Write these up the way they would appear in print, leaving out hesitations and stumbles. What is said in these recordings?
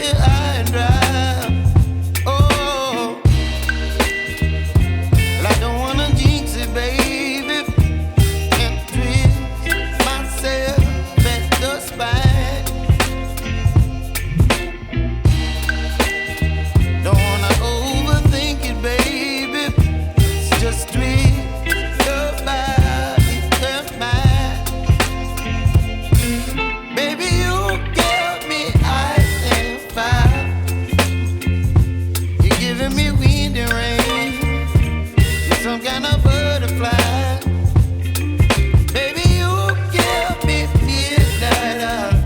here high and dry. Oh, well, I don't wanna jinx it, baby, and twist myself at the spine. Don't wanna overthink it, baby. It's just twist your body and mine. Baby, you give me ice and fire. You're giving me wind and rain. You're some kind of butterfly. Baby, you give me midnight.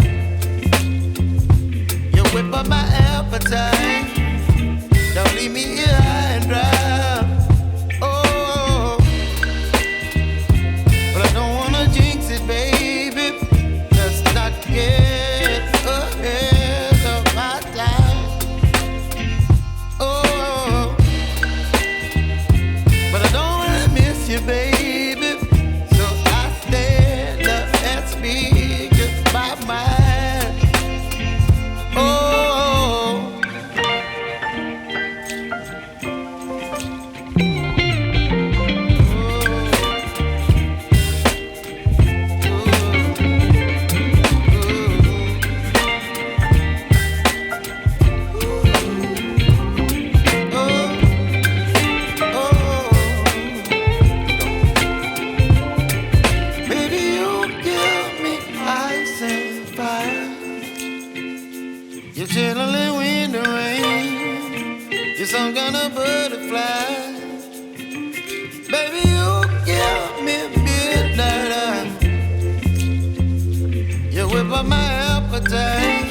You whip up my appetite. Don't leave me here high and dry. Oh, but I don't wanna jinx it, baby. Let's not get ahead of my time. Oh, but I don't wanna miss you, baby. So I stand up and speak my mind. Oh. Baby, you give me ice and fire. You're chilling wind and rain. You're some kind of butterfly. Baby, you give me midnight. You whip up my appetite.